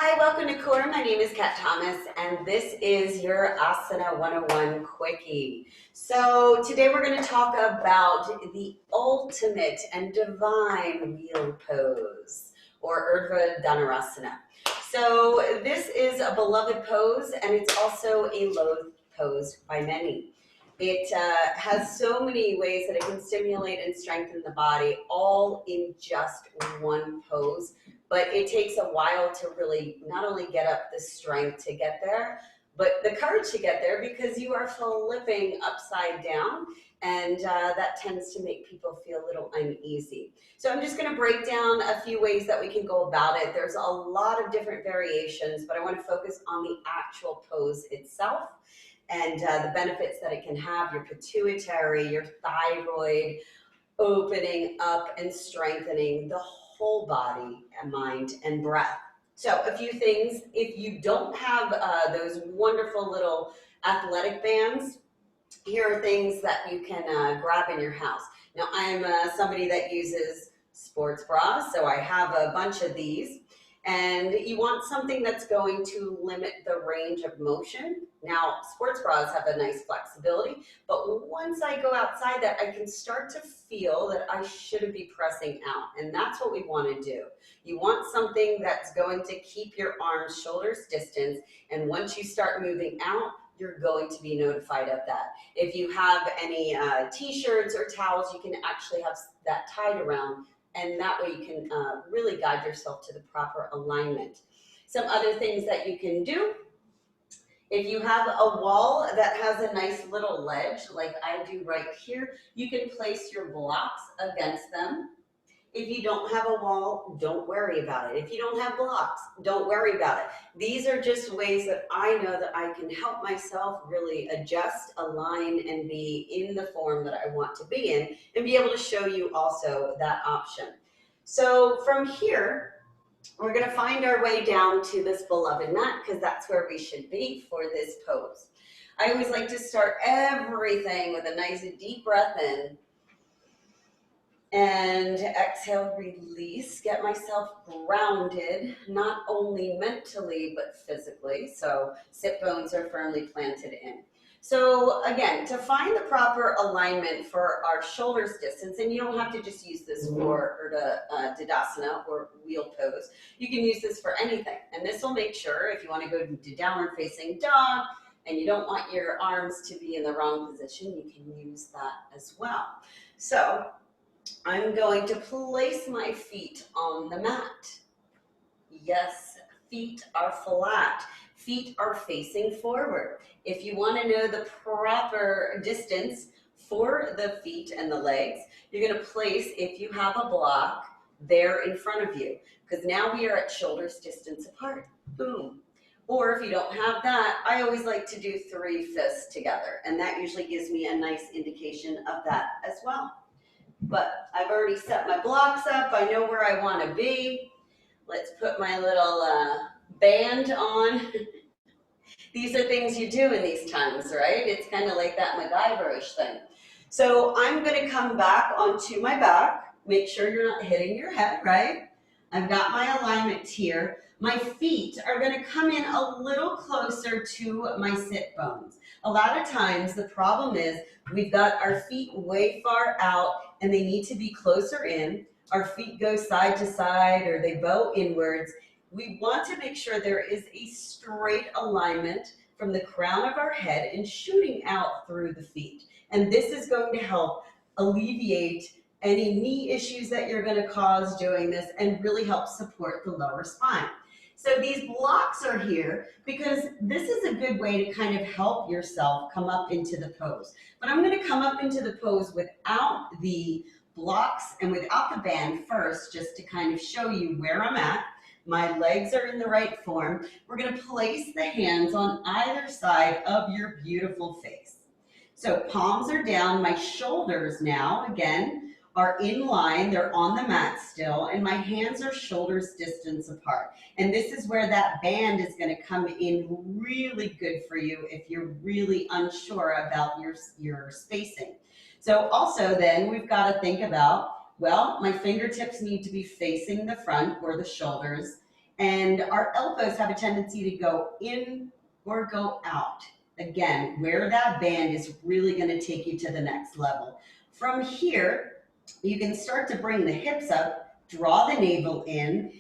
Hi, welcome to Core. My name is Kat Thomas, and this is your Asana 101 Quickie. So today we're going to talk about the ultimate and divine wheel pose, or Urdva Dhanurasana. So this is a beloved pose, and it's also a loathed pose by many. It has so many ways that it can stimulate and strengthen the body, all in just one pose. But it takes a while to really not only get up the strength to get there, but the courage to get there, because you are flipping upside down, and that tends to make people feel a little uneasy. So I'm just going to break down a few ways that we can go about it. There's a lot of different variations, but I want to focus on the actual pose itself and the benefits that it can have, your pituitary, your thyroid, opening up and strengthening the whole body and mind and breath. So a few things: if you don't have those wonderful little athletic bands, here are things that you can grab in your house. Now, I'm somebody that uses sports bras, so I have a bunch of these. And you want something that's going to limit the range of motion. Now, sports bras have a nice flexibility, but once I go outside that, I can start to feel that I shouldn't be pressing out, and that's what we want to do. You want something that's going to keep your arms shoulders distance, and once you start moving out, you're going to be notified of that. If you have any t-shirts or towels, you can actually have that tied around, and that way you can really guide yourself to the proper alignment. Some other things that you can do: if you have a wall that has a nice little ledge, like I do right here, you can place your blocks against them. If you don't have a wall, don't worry about it. If you don't have blocks, don't worry about it. These are just ways that I know that I can help myself really adjust, align, and be in the form that I want to be in, and be able to show you also that option. So from here, we're going to find our way down to this beloved mat, because that's where we should be for this pose. I always like to start everything with a nice deep breath in, and exhale, release, get myself grounded, not only mentally, but physically. So sit bones are firmly planted in. So again, to find the proper alignment for our shoulders distance, and you don't have to just use this for Dhanurasana or wheel pose. You can use this for anything. And this will make sure, if you want to go to downward facing dog and you don't want your arms to be in the wrong position, you can use that as well. So I'm going to place my feet on the mat. Yes, feet are flat. Feet are facing forward. If you want to know the proper distance for the feet and the legs, you're going to place, if you have a block, there in front of you, because now we are at shoulders distance apart. Boom. Or if you don't have that, I always like to do 3 fists together, and that usually gives me a nice indication of that as well. But I've already set my blocks up. I know where I want to be. Let's put my little band on. These are things you do in these times, right? It's kind of like that MacGyver-ish thing. So I'm going to come back onto my back. Make sure you're not hitting your head, right? I've got my alignment here. My feet are going to come in a little closer to my sit bones. A lot of times the problem is we've got our feet way far out and they need to be closer in. Our feet go side to side or they bow inwards. We want to make sure there is a straight alignment from the crown of our head and shooting out through the feet. And this is going to help alleviate any knee issues that you're going to cause doing this and really help support the lower spine. So these blocks are here because this is a good way to kind of help yourself come up into the pose. But I'm going to come up into the pose without the blocks and without the band first, just to kind of show you where I'm at. My legs are in the right form. We're going to place the hands on either side of your beautiful face. So palms are down. My shoulders now, again, are in line. They're on the mat still, and my hands are shoulders distance apart. And this is where that band is going to come in really good for you if you're really unsure about your spacing. So also then we've got to think about, well, my fingertips need to be facing the front or the shoulders, And our elbows have a tendency to go in or go out. Again, where that band is really going to take you to the next level. From here, you can start to bring the hips up, draw the navel in,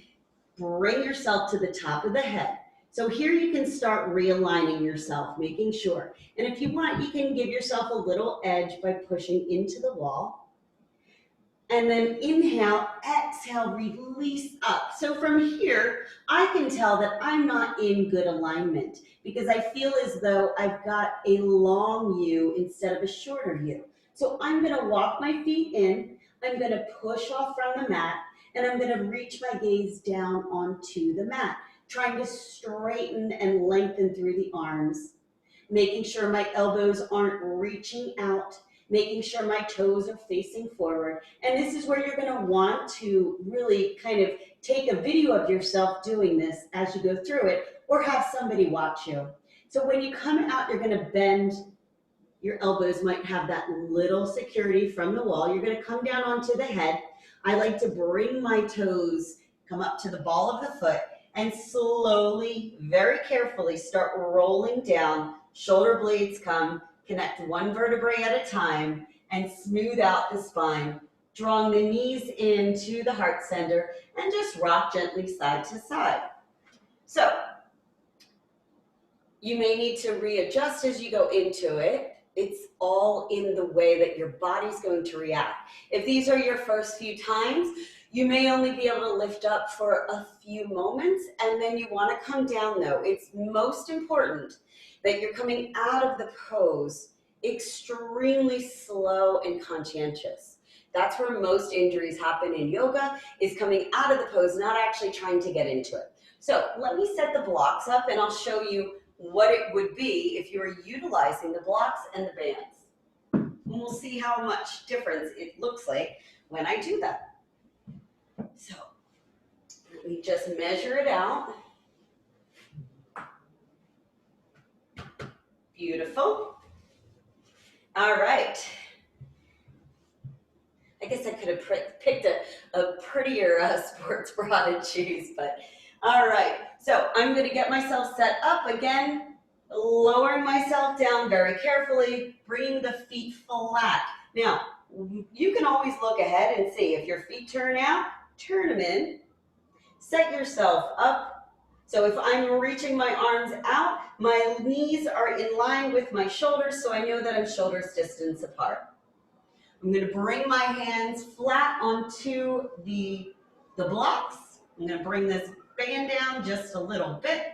bring yourself to the top of the head. So here you can start realigning yourself, making sure. And if you want, you can give yourself a little edge by pushing into the wall. And then inhale, exhale, release up. So from here, I can tell that I'm not in good alignment because I feel as though I've got a long U instead of a shorter U. So I'm gonna walk my feet in, I'm gonna push off from the mat, and I'm gonna reach my gaze down onto the mat, trying to straighten and lengthen through the arms, making sure my elbows aren't reaching out, making sure my toes are facing forward. And this is where you're going to want to really kind of take a video of yourself doing this as you go through it, or have somebody watch you. So when you come out, you're going to bend. Your elbows might have that little security from the wall. You're going to come down onto the head. I like to bring my toes, come up to the ball of the foot, and slowly, very carefully start rolling down. Shoulder blades come. Connect one vertebrae at a time and smooth out the spine, drawing the knees into the heart center and just rock gently side to side. So you may need to readjust as you go into it. It's all in the way that your body's going to react. If these are your first few times, you may only be able to lift up for a few moments, and then you want to come down though. It's most important that you're coming out of the pose extremely slow and conscientious. That's where most injuries happen in yoga, is coming out of the pose, not actually trying to get into it. So let me set the blocks up and I'll show you what it would be if you were utilizing the blocks and the bands. And we'll see how much difference it looks like when I do that. So let me just measure it out. Beautiful. All right. I guess I could have picked a prettier sports bra to choose, but all right. So I'm going to get myself set up again, lowering myself down very carefully, bringing the feet flat. Now, you can always look ahead and see if your feet turn out, turn them in. Set yourself up. So if I'm reaching my arms out, my knees are in line with my shoulders, so I know that I'm shoulders distance apart. I'm going to bring my hands flat onto the blocks. I'm going to bring this band down just a little bit.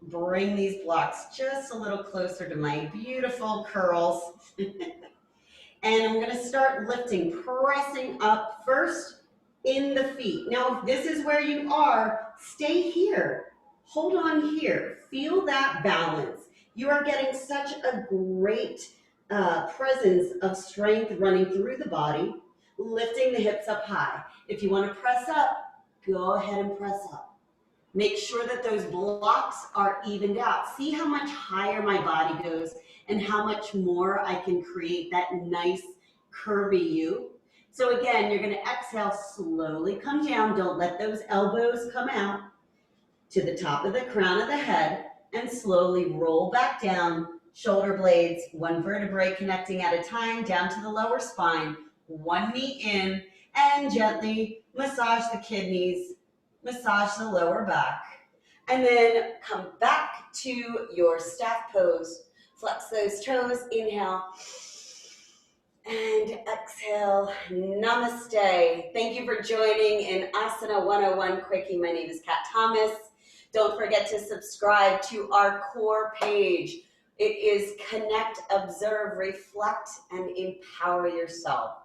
Bring these blocks just a little closer to my beautiful curls. And I'm going to start lifting, pressing up first in the feet. Now, if this is where you are, stay here. Hold on here. Feel that balance. You are getting such a great presence of strength running through the body, lifting the hips up high. If you want to press up, go ahead and press up. Make sure that those blocks are evened out. See how much higher my body goes and how much more I can create that nice curvy U. So again, you're going to exhale, slowly come down. Don't let those elbows come out to the top of the crown of the head, and slowly roll back down. Shoulder blades, one vertebrae connecting at a time down to the lower spine, one knee in, and gently massage the kidneys, massage the lower back, and then come back to your staff pose. Flex those toes, inhale, and exhale, namaste. Thank you for joining in Asana 101 Quickie. My name is Kat Thomas. Don't forget to subscribe to our core page. It is Connect, Observe, Reflect, and Empower Yourself.